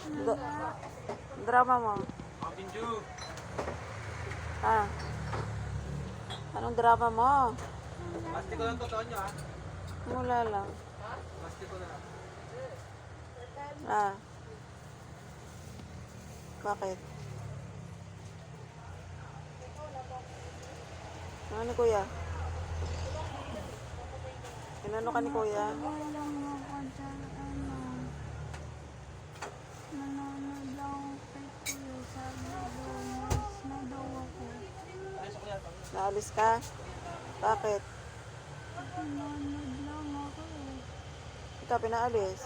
Nada. Drama mo. Pinju. Ah. Anong drama mo? Pastiko lang to, Tonyo, ha? Mula lang. Pastiko na lang. Ah. Bakit? Ano ni Kuya? Inano ka ni Kuya? Walang ako dyan, nanonood lang ako kay Kuya. Sabi daw, mas na daw ako. Naalis ka? Bakit? Nanonood lang ako eh. Ikaw pinaalis?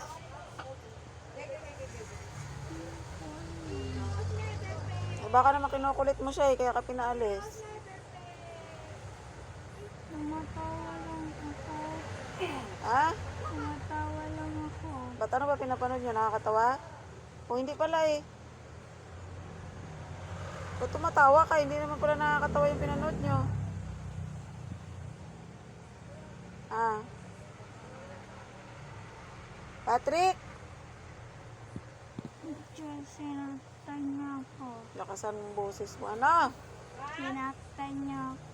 Eh, baka naman kinukulit mo siya eh, kaya ka pinaalis. Tumatawa lang ako. Ha? Tumatawa lang ako. Ba't ano ba pinapanood nyo? Nakakatawa? O hindi pala eh. Ba't tumatawa ka? Hindi naman pala nakakatawa yung pinanood nyo. Ah. Patrick! Diyan sinaktan niya ako. Lakasan mong boses mo. Ano? Sinaktan niya ako.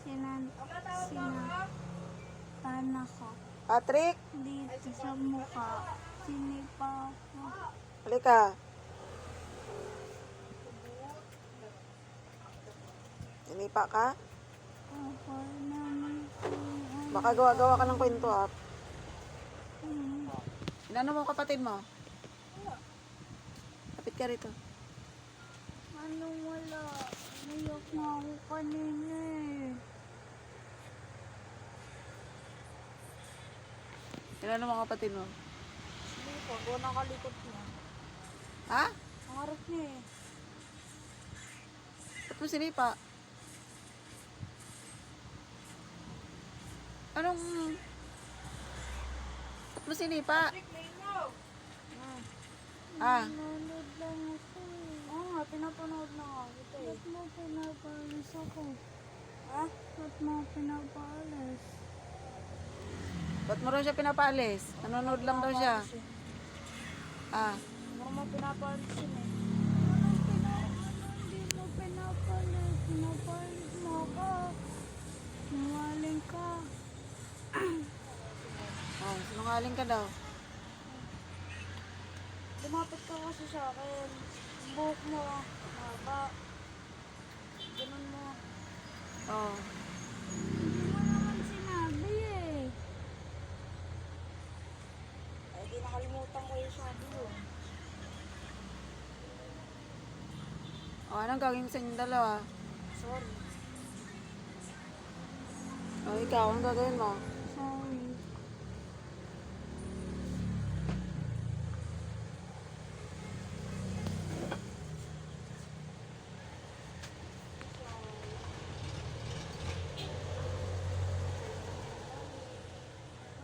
Sinaktan ako. Patrick? Dito sa mukha. Sinipa ako. Halika. Sinipa ka? Ako naman po. Baka gawa-gawa ka ng kwento ah. Inano mo kapatid mo? Kapit ka rito. Anong wala? Nayak na ako kanina eh. Inano mo kapatid mo? Hindi po, gawa nakalikot niya. Ha? Ang harap niya eh. Ba't mo sinipa? Anong... Ba't mo sinipa? Ah. Nanonood lang ako eh. Oo nga, pinapanood na nga kita eh. Ba't mo pinapaalis ako? Ha? Ba't mo pinapaalis? Ba't mo raw siya pinapaalis? Nanonood lang daw siya. Ah. Huwag mo pinapaalis yun eh. Hindi mo pinapaalis. Pinapaalis mo ako. Nawaling ka. Oh, sinungaling ka daw. Lumapit ka kasi sa akin. Ang buhok mo, haba. Ganun mo. Oh. Hindi mo naman sinabi eh. Ay, di nakalimutan ko yung sabi yun. Oh, anong gagawin mo sa inyong dalawa? Sorry. Oh, ikaw, anong gagawin mo? Sorry.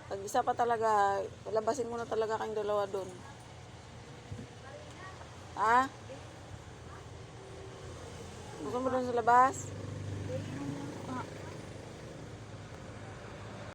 Pag-isa pa talaga, labasin mo na talaga kayong dalawa doon. Ha? Gusto mo doon sa labas? Hindi